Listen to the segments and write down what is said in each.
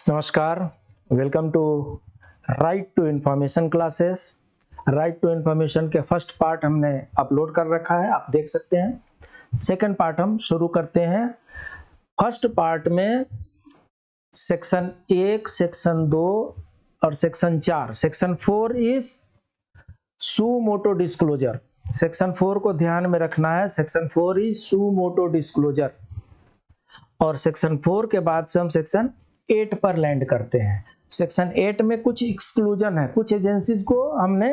नमस्कार, welcome to right to information classes. Right to information के first part हमने upload कर रखा है, आप देख सकते हैं। सेकंड पार्ट हम शुरू करते हैं। फर्स्ट पार्ट में सेक्शन 1, सेक्शन 2 और section 4। Section 4 is suo motu disclosure. Section 4 को ध्यान में रखना है। Section 4 is suo motu disclosure और सेक्शन 4 के बाद से हम सेक्शन 8 पर लैंड करते हैं। सेक्शन 8 में कुछ एक्सक्लूजन है, कुछ एजेंसीज को हमने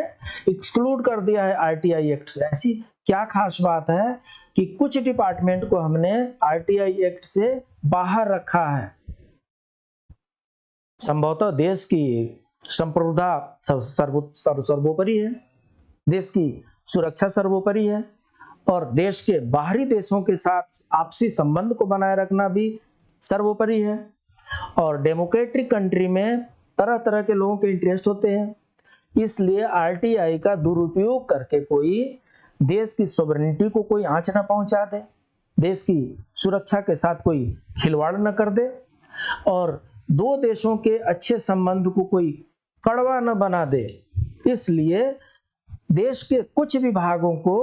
एक्सक्लूड कर दिया है आरटीआई एक्ट से। ऐसी क्या खास बात है कि कुछ डिपार्टमेंट को हमने आरटीआई एक्ट से बाहर रखा है। संभवतः देश की संप्रभुता सर्वोपरि है, देश की सुरक्षा सर्वोपरि है और देश के बाहरी देशों के साथ आपसी संबंध को बनाए रखना भी सर्वोपरि है। और डेमोक्रेटिक कंट्री में तरह तरह के लोगों के इंटरेस्ट होते हैं, इसलिए आरटीआई का दुरुपयोग करके कोई देश की सॉवरेनिटी को कोई आंच न पहुंचा दे, देश की सुरक्षा के साथ कोई खिलवाड़ न कर दे और दो देशों के अच्छे संबंध को कोई कड़वा न बना दे। इसलिए देश के कुछ विभागों को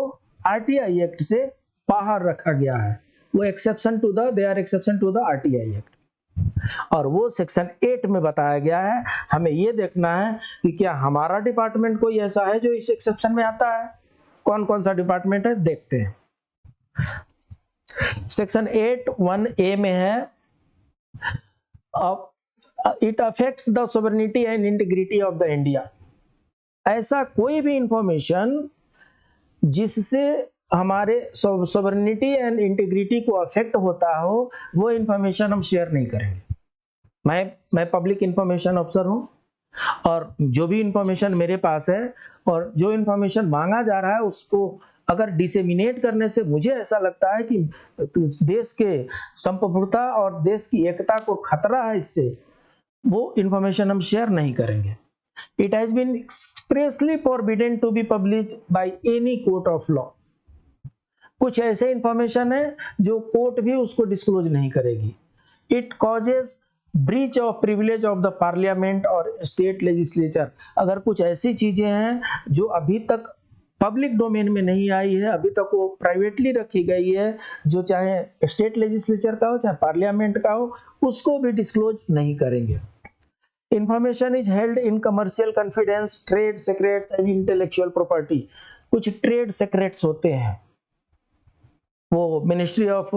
आरटीआई एक्ट से बाहर रखा गया है। वो exception to the RTI act और वो सेक्शन 8 में बताया गया है। हमें ये देखना है कि क्या हमारा डिपार्टमेंट कोई ऐसा है जो इस एक्सेप्शन में आता है। कौन कौन सा डिपार्टमेंट है देखते हैं। सेक्शन 8(1)(a) में है it affects the sovereignty and integrity of the India. ऐसा कोई भी इंफॉर्मेशन जिससे हमारे सॉवरेनिटी एंड इंटीग्रिटी को अफेक्ट होता हो, वो इंफॉर्मेशन हम शेयर नहीं करेंगे। मैं पब्लिक इंफॉर्मेशन ऑफिसर हूं और जो भी इंफॉर्मेशन मेरे पास है और जो इंफॉर्मेशन मांगा जा रहा है उसको अगर डिसेमिनेट करने से मुझे ऐसा लगता है कि देश के संप्रभुता और देश की एकता को खतरा है, इससे वो इंफॉर्मेशन हम शेयर नहीं करेंगे। It has been expressly forbidden to be published by any court of law. कुछ ऐसे इंफॉर्मेशन है जो कोर्ट भी उसको डिस्क्लोज नहीं करेगी। It causes breach of privilege of the parliament और state legislature। अगर कुछ ऐसी चीजें हैं जो अभी तक पब्लिक डोमेन में नहीं आई है, अभी तक वो प्राइवेटली रखी गई है, जो चाहे स्टेट लेजिस्लेचर का हो चाहे पार्लियामेंट का हो, उसको भी डिस्क्लोज नहीं करेंगे। Information is held in commercial confidence, trade secrets and intellectual property। कुछ ट्रेड सेक्रेट्स होते हैं, वो मिनिस्ट्री ऑफ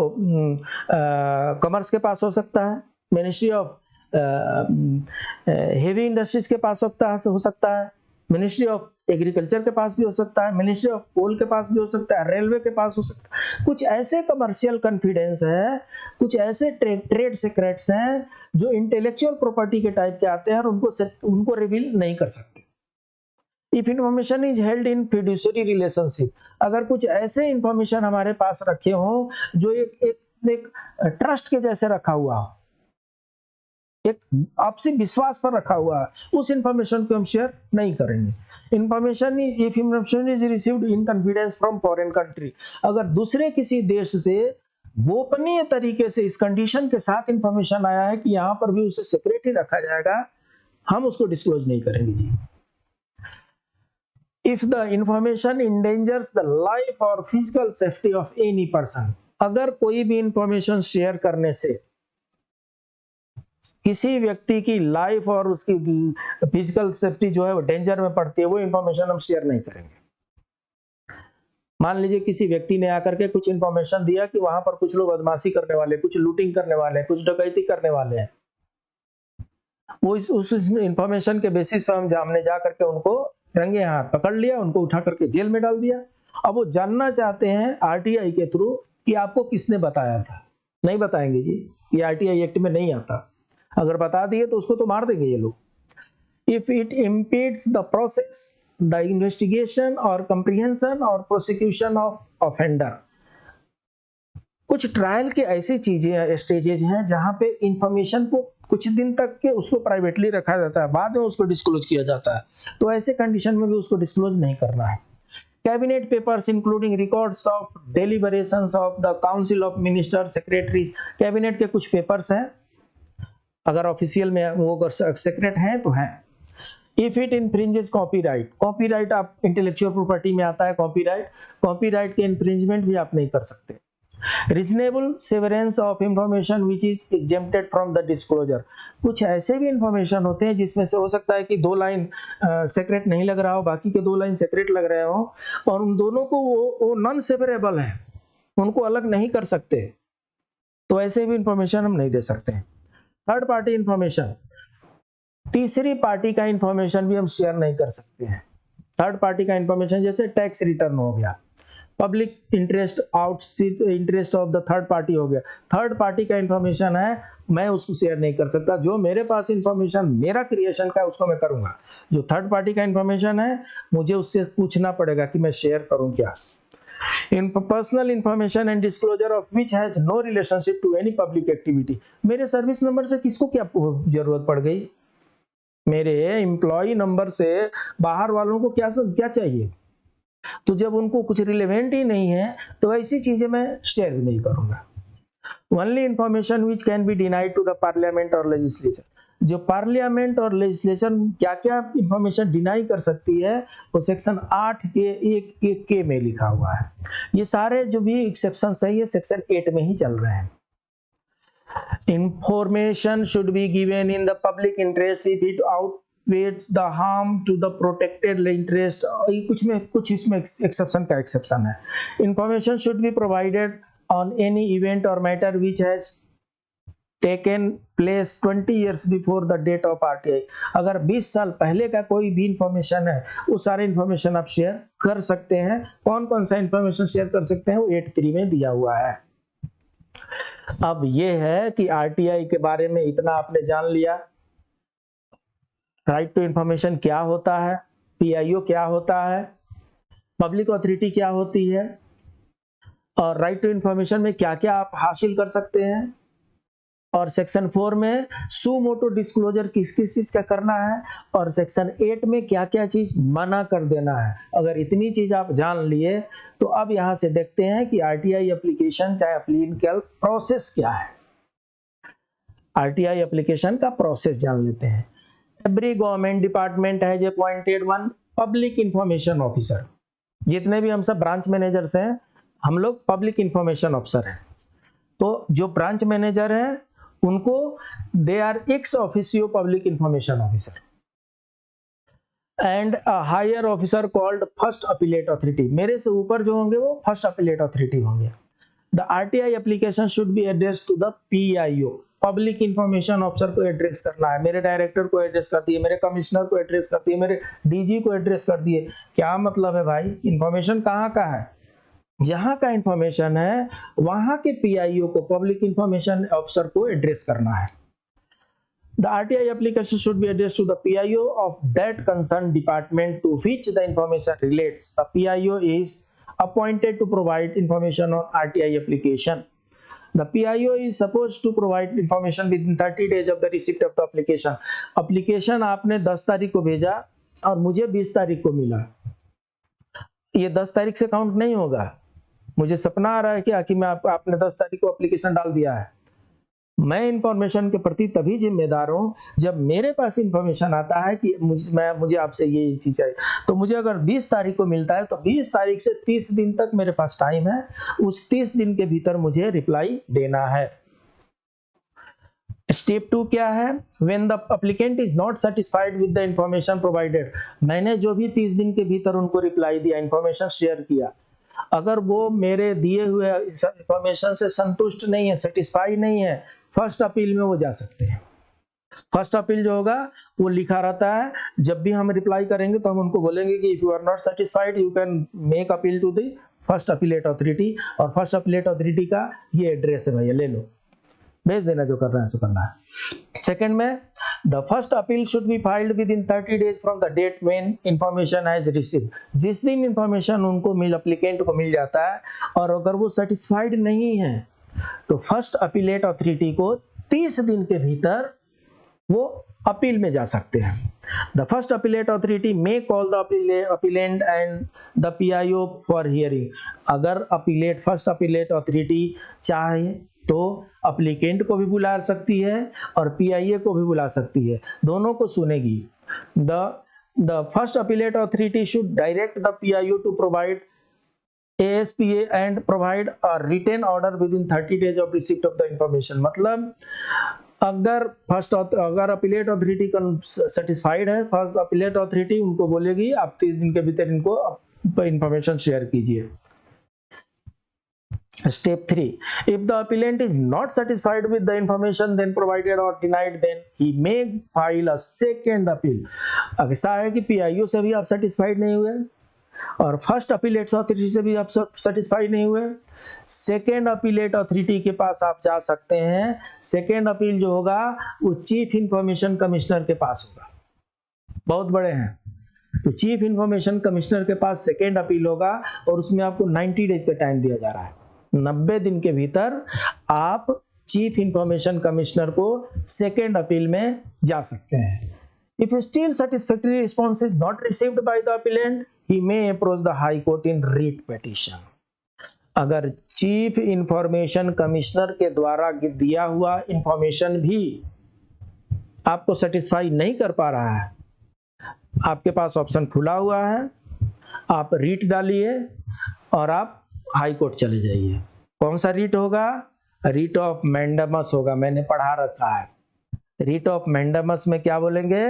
कॉमर्स के पास हो सकता है, मिनिस्ट्री ऑफ हेवी इंडस्ट्रीज के पास हो सकता है, मिनिस्ट्री ऑफ एग्रीकल्चर के पास भी हो सकता है, मिनिस्ट्री ऑफ कोल के पास भी हो सकता है, रेलवे के पास हो सकता है। कुछ ऐसे कमर्शियल कॉन्फिडेंस है, कुछ ऐसे ट्रेड सीक्रेट्स हैं जो इंटेलेक्चुअल प्रॉपर्टी के टाइप के आते हैं और उनको रिवील नहीं कर सकते। If information is held in fiduciary relationship, अगर कुछ ऐसे इंफॉर्मेशन हमारे पास रखे हो जो एक ट्रस्ट के जैसे रखा हुआ हो, एक आपसी विश्वास पर रखा हुआ है, उस इंफॉर्मेशन को हम शेयर नहीं करेंगे। If information is received in confidence from foreign country, अगर दूसरे किसी देश से गोपनीय तरीके से इस कंडीशन के साथ इंफॉर्मेशन आया है कि यहाँ पर भी उसे सीक्रेट ही रखा जाएगा, हम उसको डिस्क्लोज नहीं करेंगे जी। If the information endangers the life or physical safety of any person, अगर कोई भी इंफॉर्मेशन शेयर करने से किसी व्यक्ति की लाइफ और उसकी फिजिकल सेफ्टी जो है वो डेंजर में पड़ती है, वो इंफॉर्मेशन हम शेयर नहीं करेंगे। मान लीजिए किसी व्यक्ति ने आकर के कुछ इंफॉर्मेशन दिया कि वहां पर कुछ लोग बदमाशी करने वाले, कुछ लूटिंग करने वाले, कुछ डकैती करने वाले हैं, वो उस इंफॉर्मेशन के बेसिस पर हमने जा करके उनको रंगे हाथ पकड़ लिया, उनको उठा करके जेल में डाल दिया। अब वो जानना चाहते हैं आरटीआई के थ्रू कि आपको किसने बताया था। नहीं बताएंगे जी, ये आरटीआई एक्ट में नहीं आता। अगर बता दिए तो उसको तो मार देंगे ये लोग। If it impedes the process, the investigation or comprehension or prosecution of offender, कुछ ट्रायल के ऐसी चीजें स्टेजेज हैं जहां पे इंफॉर्मेशन को कुछ दिन तक के उसको प्राइवेटली रखा जाता है, बाद में उसको डिस्क्लोज किया जाता है, तो ऐसे कंडीशन में भी उसको डिस्क्लोज नहीं करना है। Cabinet papers including records of deliberations of the council of minister secretaries, cabinet के कुछ पेपर्स हैं अगर ऑफिशियल में वो अगर सीक्रेट है तो है। इफ इट इन्फ्रिंजेस कॉपीराइट, कॉपीराइट आप इंटेलेक्चुअल प्रॉपर्टी में आता है कॉपीराइट, कॉपीराइट के इन्फ्रिंजमेंट भी आप नहीं कर सकते। Reasonable severance of information which is exempted from the disclosure, कुछ ऐसे भी इंफॉर्मेशन होते हैं जिसमें से हो सकता है कि 2 लाइन सेक्रेट नहीं लग रहा हो, बाकी के 2 लाइन सेक्रेट लग रहे हो, और उन दोनों को वो नॉन सेपरेबल है, उनको अलग नहीं कर सकते, तो ऐसे भी इंफॉर्मेशन हम नहीं दे सकते हैं। थर्ड पार्टी इंफॉर्मेशन, तीसरी पार्टी का इंफॉर्मेशन भी हम शेयर नहीं कर सकते हैं। थर्ड पार्टी का इंफॉर्मेशन जैसे टैक्स रिटर्न हो गया, public interest outweighs interest of the third party हो गया, थर्ड पार्टी का इंफॉर्मेशन है, मैं उसको शेयर नहीं कर सकता। जो मेरे पास इंफॉर्मेशन मेरा क्रिएशन का है उसको मैं करूंगा, जो थर्ड पार्टी का इंफॉर्मेशन है मुझे उससे पूछना पड़ेगा कि मैं शेयर करूं क्या। In personal information and disclosure of which has no relationship to any public activity, मेरे सर्विस नंबर से किसको क्या जरूरत पड़ गई, मेरे एम्प्लॉय नंबर से बाहर वालों को क्या चाहिए, तो जब उनको कुछ रिलेवेंट ही नहीं है तो ऐसी चीजें मैं शेयर भी नहीं करूंगा। Only information which can be denied to the parliament और लेजिस्लेचर, जो पार्लियामेंट और लेजिस्लेचर क्या क्या इंफॉर्मेशन डिनाई कर सकती है वो सेक्शन 8 के 1 के में लिखा हुआ है। ये सारे जो भी एक्सेप्शन है ये सेक्शन 8 में ही चल रहे हैं। Information should be given in the public interest if it outweighs the harm to the protected interest, कुछ इसमें एक्सेप्शन का एक्सेप्शन है। Information should be provided on any event or matter which has taken place 20 years before the date of RTI, अगर 20 साल पहले का कोई भी इंफॉर्मेशन है वो सारे इंफॉर्मेशन आप शेयर कर सकते हैं। कौन कौन सा इंफॉर्मेशन शेयर कर सकते हैं वो 8(3) में दिया हुआ है। अब ये है कि आरटीआई के बारे में इतना आपने जान लिया, राइट टू इंफॉर्मेशन क्या होता है, पीआईओ क्या होता है, पब्लिक ऑथोरिटी क्या होती है, और राइट टू इंफॉर्मेशन में क्या क्या आप हासिल कर सकते हैं, और सेक्शन 4 में सुमोटो डिस्क्लोजर किस किस चीज का करना है, और सेक्शन 8 में क्या क्या चीज मना कर देना है। अगर इतनी चीज आप जान लिए तो अब यहां से देखते हैं कि आरटीआई एप्लीकेशन चाहे एप्लीकेशन प्रोसेस क्या है। आरटीआई एप्लीकेशन का प्रोसेस जान लेते हैं। Every government department has appointed one public information officer, जितने भी हम सब ब्रांच मैनेजर्स हैं हम लोग पब्लिक इंफॉर्मेशन ऑफिसर हैं। तो जो ब्रांच मैनेजर हैं उनको they are ex officio public information officer and a higher officer called first appellate authority, मेरे से ऊपर जो होंगे वो फर्स्ट अपीलेट अथॉरिटी होंगे। The RTI application should be addressed to the PIO, public information officer को एड्रेस करना है, मेरे डायरेक्टर को एड्रेस कर दिए, मेरे कमिश्नर को एड्रेस कर दिए, मेरे डीजी को एड्रेस कर दिए। क्या मतलब है भाई, इंफॉर्मेशन कहाँ का है, जहां का इंफॉर्मेशन है वहां के पीआईओ को, पब्लिक इंफॉर्मेशन ऑफिसर को एड्रेस करना है। The RTI application should be addressed to the PIO of that concerned department to which the information relates. The PIO is appointed to provide information on RTI application. The PIO is supposed to provide information within 30 days of the receipt of the application. Application आपने 10 तारीख को भेजा और मुझे 20 तारीख को मिला, ये 10 तारीख से काउंट नहीं होगा। मुझे सपना आ रहा है क्या कि मैं आपने 10 तारीख को एप्लीकेशन डाल दिया है, मैं इंफॉर्मेशन के प्रति तभी जिम्मेदार हूं जब मेरे पास इंफॉर्मेशन आता है कि मुझे आपसे ये चीज चाहिए। तो मुझे अगर 20 तारीख को मिलता है तो 20 तारीख से 30 दिन तक मेरे पास टाइम है, उस 30 दिन के भीतर मुझे रिप्लाई देना है। स्टेप 2 क्या है, when the applicant is not satisfied with the information provided, मैंने जो भी 30 दिन के भीतर उनको रिप्लाई दिया, इंफॉर्मेशन शेयर किया, अगर वो मेरे दिए हुए इंफॉर्मेशन से संतुष्ट नहीं है, सेटिस्फाई नहीं है, फर्स्ट अपील में वो जा सकते हैं। फर्स्ट अपील जो होगा वो लिखा रहता है, जब भी हम रिप्लाई करेंगे तो हम उनको बोलेंगे कि if you are not satisfied you can make appeal to the first appellate authority, और फर्स्ट अपीलेट अथॉरिटी का ये एड्रेस है भैया, ले लो, भेज देना, जो करना है सो करना है। सेकंड में the first appeal should be filed within 30 days from the date when information has received, जिस दिन इंफॉर्मेशन उनको एप्लीकेंट को मिल जाता है और अगर वो सेटिस्फाइड नहीं है तो फर्स्ट अपीलेट अथॉरिटी को 30 दिन के भीतर वो अपील में जा सकते हैं। The first appellate authority may call the appellate and the PIO for hearing, अगर फर्स्ट अपीलेट अथॉरिटी चाहे तो अप्लीकेंट को भी बुला सकती है और पीआईए को भी बुला सकती है, दोनों को सुनेगी। The first appellate authority should direct the PIO to provide ASPA and provide a written order within 30 days of receipt of the information। मतलब अगर अपीलेट अथॉरिटी सेटिस्फाइड है, फर्स्ट अपीलेट अथॉरिटी उनको बोलेगी आप 30 दिन के भीतर इनको इंफॉर्मेशन शेयर कीजिए। Step 3, if the appellant is not satisfied with the information then provided or denied, then he may file a second appeal। ऐसा है कि पीआईओ से भी आप सेटिस्फाइड नहीं हुए और फर्स्ट अपीलेट अथॉरिटी से भी आप सेटिस्फाइड नहीं हुए, सेकेंड अपीलेट अथॉरिटी के पास आप जा सकते हैं। सेकेंड अपील जो होगा वो चीफ इंफॉर्मेशन कमिश्नर के पास होगा, बहुत बड़े हैं तो चीफ इंफॉर्मेशन कमिश्नर के पास सेकेंड अपील होगा और उसमें आपको 90 डेज का टाइम दिया जा रहा है। 90 दिन के भीतर आप चीफ इंफॉर्मेशन कमिश्नर को सेकेंड अपील में जा सकते हैं। If still satisfactory response is not received by the appellant, he may approach the High Court in writ petition। अगर चीफ इंफॉर्मेशन कमिश्नर के द्वारा दिया हुआ इंफॉर्मेशन भी आपको सेटिस्फाई नहीं कर पा रहा है, आपके पास ऑप्शन खुला हुआ है, आप रीट डालिए और आप हाई कोर्ट चले जाइए। कौन सा रीट होगा? रीट ऑफ मैंडेमस होगा, मैंने पढ़ा रखा है। रीट ऑफ मैंडेमस में क्या बोलेंगे?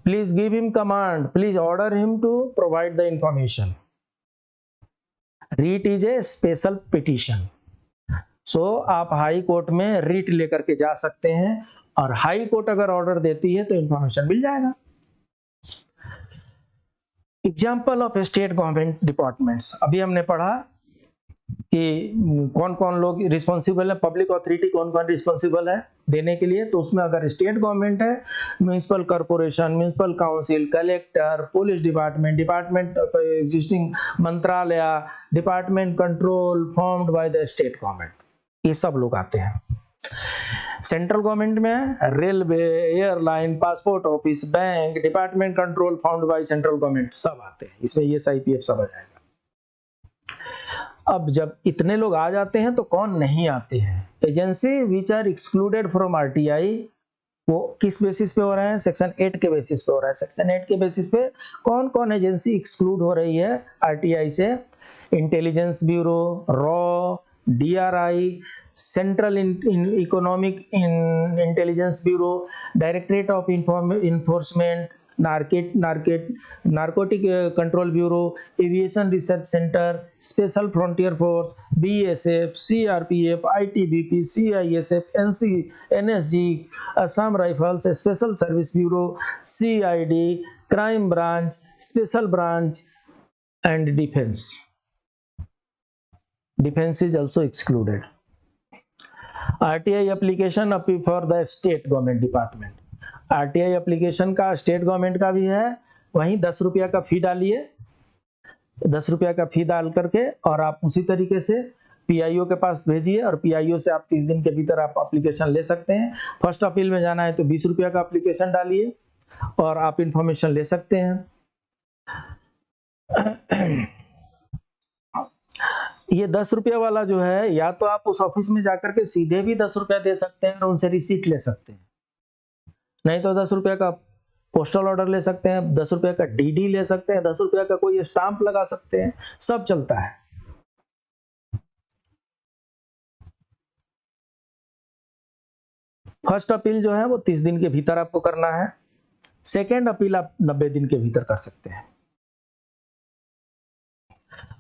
Please give him command, please order him to provide the information. Writ is a special petition. So आप हाई कोर्ट में रीट लेकर के जा सकते हैं और हाई कोर्ट अगर ऑर्डर देती है तो इंफॉर्मेशन मिल जाएगा। Example of state government departments, अभी हमने पढ़ा कि कौन कौन लोग रिस्पॉन्सिबल है, पब्लिक अथॉरिटी कौन कौन रिस्पॉन्सिबल है देने के लिए। तो उसमें अगर स्टेट गवर्नमेंट है, municipal corporation, municipal council, collector, police department, department of existing मंत्रालय, department control formed by the state government, ये सब लोग आते हैं। सेंट्रल गवर्नमेंट में railway, airline, passport office, bank, department control formed by central government, सब आते हैं इसमें, ये SIPF सब आ जाएगा। अब जब इतने लोग आ जाते हैं तो कौन नहीं आते हैं? Agency which are excluded from RTI, वो किस बेसिस पे हो रहा है? सेक्शन 8 के बेसिस पे हो रहा है। सेक्शन 8 के बेसिस पे कौन कौन एजेंसी एक्सक्लूड हो रही है RTI से? Intelligence bureau, raw, DRI, central economic intelligence bureau, directorate of enforcement, narcotic control bureau, aviation research centre, special frontier force, BSF, CRPF, ITBP, CISF, NSG, Assam rifles, special service bureau, CID, crime branch, special branch and defence. Defense is also excluded। RTI application for the state government department, RTI application का state government का भी है, वहीं 10 रुपया का फी डालिए, 10 रुपया का फी डाल करके और आप उसी तरीके से PIO के पास भेजिए और PIO से आप 30 दिन के भीतर आप एप्लीकेशन ले सकते हैं। फर्स्ट अपील में जाना है तो 20 रुपया का एप्लीकेशन डालिए और आप इंफॉर्मेशन ले सकते हैं। ये 10 रुपया वाला जो है, या तो आप उस ऑफिस में जाकर के सीधे भी 10 रुपया दे सकते हैं और उनसे रिसीट ले सकते हैं, नहीं तो 10 रुपया का पोस्टल ऑर्डर ले सकते हैं, 10 रुपया का DD ले सकते हैं, 10 रुपया का कोई स्टाम्प लगा सकते हैं, सब चलता है। फर्स्ट अपील जो है वो 30 दिन के भीतर आपको करना है, सेकेंड अपील आप 90 दिन के भीतर कर सकते हैं।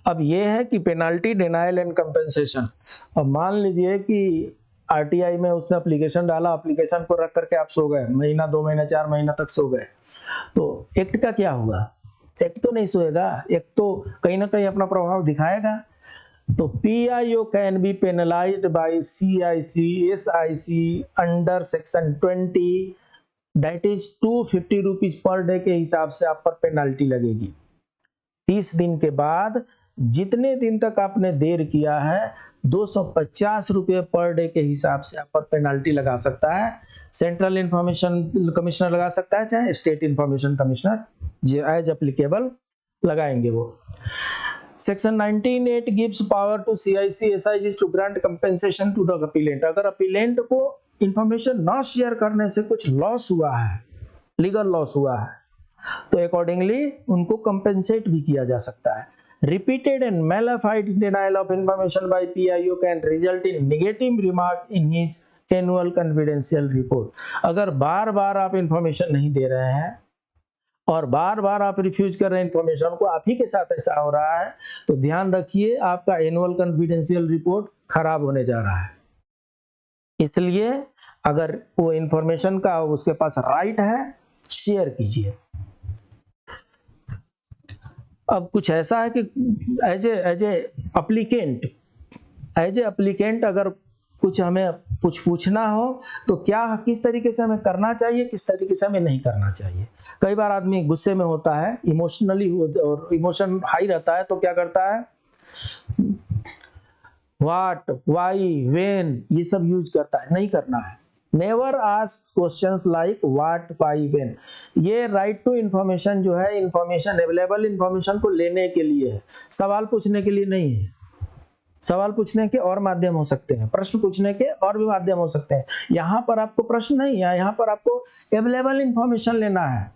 अब ये है कि पेनाल्टी, डिनायल एंड कंपेंसेशन। अब मान लीजिए कि RTI में उसने एप्लीकेशन डाला, एप्लीकेशन को रख करके आप सो गए, महीना, 2 महीना, 4 महीना तक सो गए, तो एक्ट का क्या हुआ? एक्ट तो नहीं सोएगा, एक्ट तो कहीं ना कहीं अपना प्रभाव दिखाएगा। तो PIO can be penalized by CIC, SIC under section 20, that is 250 rupees per day के हिसाब से आप पर पेनाल्टी लगेगी। 30 दिन के बाद जितने दिन तक आपने देर किया है 250 रुपये पर डे के हिसाब से आप पर पेनाल्टी लगा सकता है। सेंट्रल इंफॉर्मेशन कमिश्नर लगा सकता है, चाहे स्टेट इंफॉर्मेशन कमिश्नर, जो एज एप्लीकेबल लगाएंगे वो। Section 19(8) gives power to CIC SIGs to grant compensation to the appellant. अगर अपीलेंट को इंफॉर्मेशन ना शेयर करने से कुछ लॉस हुआ है, लीगल लॉस हुआ है, तो अकॉर्डिंगली उनको कंपेंसेट भी किया जा सकता है। Repeated and malafide denial of information by PIO can result in negative remark in his annual confidential report. अगर बार बार आप इंफॉर्मेशन नहीं दे रहे हैं और बार बार आप रिफ्यूज कर रहे हैं इंफॉर्मेशन को, आप ही के साथ ऐसा हो रहा है, तो ध्यान रखिए आपका एनुअल कॉन्फिडेंशियल रिपोर्ट खराब होने जा रहा है। इसलिए अगर वो इंफॉर्मेशन का उसके पास राइट है, शेयर कीजिए। अब कुछ ऐसा है कि एज ए अप्लीकेंट अगर कुछ हमें कुछ पूछना हो तो क्या किस तरीके से हमें करना चाहिए, किस तरीके से हमें नहीं करना चाहिए। कई बार आदमी गुस्से में होता है, इमोशनली और इमोशन हाई रहता है, तो क्या करता है, व्हाट, व्हाई, व्हेन, ये सब यूज करता है। नहीं करना है। Never ask questions like what, why, when. ये राइट टू इंफॉर्मेशन जो है, इंफॉर्मेशन अवेलेबल इंफॉर्मेशन को लेने के लिए है, सवाल पूछने के लिए नहीं है। सवाल पूछने के और माध्यम हो सकते हैं, प्रश्न पूछने के और भी माध्यम हो सकते हैं। यहाँ पर आपको प्रश्न नहीं है, यहाँ पर आपको अवेलेबल इंफॉर्मेशन लेना है।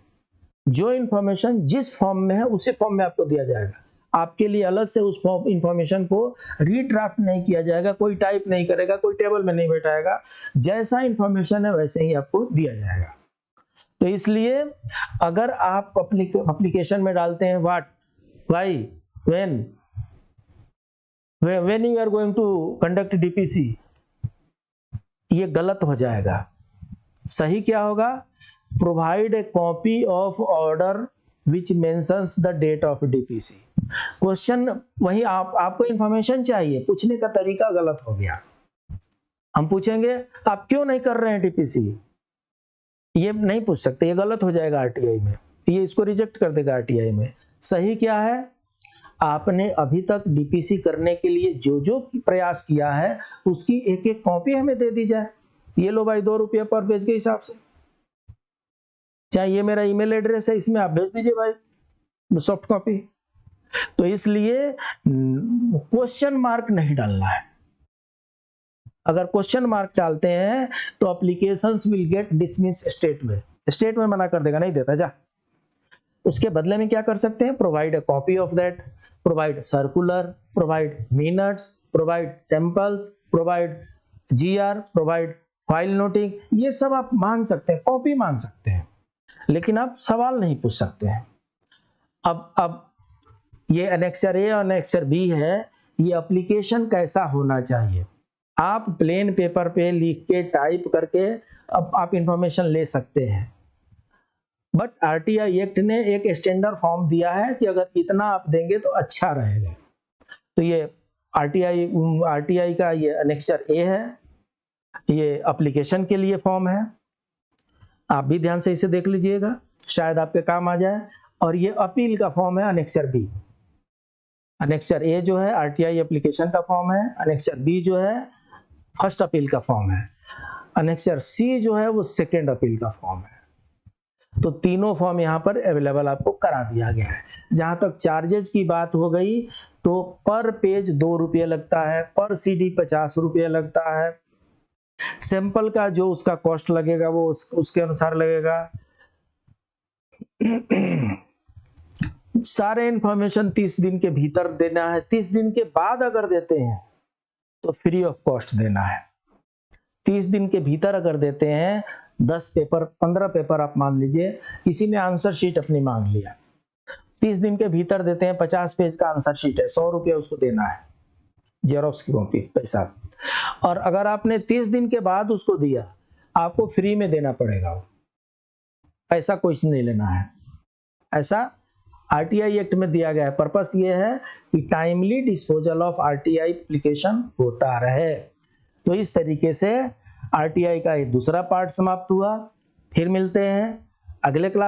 जो इंफॉर्मेशन जिस फॉर्म में है उसी फॉर्म में आपको दिया जाएगा। आपके लिए अलग से उस फॉर्म इंफॉर्मेशन को रीड्राफ्ट नहीं किया जाएगा, कोई टाइप नहीं करेगा, कोई टेबल में नहीं बैठाएगा। जैसा इंफॉर्मेशन है वैसे ही आपको दिया जाएगा। तो इसलिए अगर आप एप्लीकेशन में डालते हैं what, why, when you are going to conduct DPC, ये गलत हो जाएगा। सही क्या होगा, provide a copy of order which mentions the date of DPC। Question वही आपको इंफॉर्मेशन चाहिए, पूछने का तरीका गलत हो गया। हम पूछेंगे आप क्यों नहीं कर रहे हैं DPC, ये नहीं पूछ सकते, ये गलत हो जाएगा RTI में, ये इसको रिजेक्ट कर देगा RTI में। सही क्या है, आपने अभी तक DPC करने के लिए जो जो प्रयास किया है उसकी एक एक कॉपी हमें दे दी जाए। ये लो भाई, 2 रुपये पर पेज के हिसाब से, चाहे ये मेरा ईमेल एड्रेस है, इसमें आप भेज दीजिए भाई सॉफ्ट कॉपी। तो इसलिए क्वेश्चन मार्क नहीं डालना है। अगर क्वेश्चन मार्क डालते हैं तो applications will get dismiss state में मना कर देगा, नहीं देता जा। उसके बदले में क्या कर सकते हैं, provide a copy of that, provide circular, provide minutes, provide samples, provide GR, provide file noting, ये सब आप मांग सकते हैं, कॉपी मांग सकते हैं, लेकिन आप सवाल नहीं पूछ सकते हैं। अब ये एनेक्सर A और एनेक्सर B है, ये एप्लीकेशन कैसा होना चाहिए। आप प्लेन पेपर पे लिख के टाइप करके अब आप इंफॉर्मेशन ले सकते हैं, बट RTI एक्ट ने एक स्टैंडर्ड फॉर्म दिया है कि अगर इतना आप देंगे तो अच्छा रहेगा। तो ये RTI का ये एनेक्सर A है, ये एप्लीकेशन के लिए फॉर्म है। आप भी ध्यान से इसे देख लीजिएगा, शायद आपके काम आ जाए। और ये अपील का फॉर्म है एनेक्सर B। एनेक्सर A जो है RTI एप्लीकेशन का फॉर्म है, एनेक्सर B जो है फर्स्ट अपील का फॉर्म है, एनेक्सर C जो है वो सेकेंड अपील का फॉर्म है। तो तीनों फॉर्म यहाँ पर अवेलेबल आपको करा दिया गया है। जहां तक चार्जेज की बात हो गई, तो पर पेज 2 रुपये लगता है, पर CD 50 रुपये लगता है। सैंपल का जो उसका कॉस्ट लगेगा वो उसके अनुसार लगेगा। सारे इंफॉर्मेशन 30 दिन के भीतर देना है। 30 दिन के बाद अगर देते हैं तो फ्री ऑफ कॉस्ट देना है। 30 दिन के भीतर अगर देते हैं, 10 पेपर 15 पेपर आप मान लीजिए, किसी ने आंसर शीट अपनी मांग लिया, 30 दिन के भीतर देते हैं, 50 पेज का आंसर शीट है, 100 रुपये उसको देना है, जेरोक्स की कॉपी पैसा। और अगर आपने 30 दिन के बाद उसको दिया, आपको फ्री में देना पड़ेगा, पैसा कुछ नहीं लेना है। ऐसा RTI एक्ट में दिया गया है। पर्पस ये है कि timely disposal of RTI application होता रहे। तो इस तरीके से RTI का एक दूसरा पार्ट समाप्त हुआ। फिर मिलते हैं अगले क्लास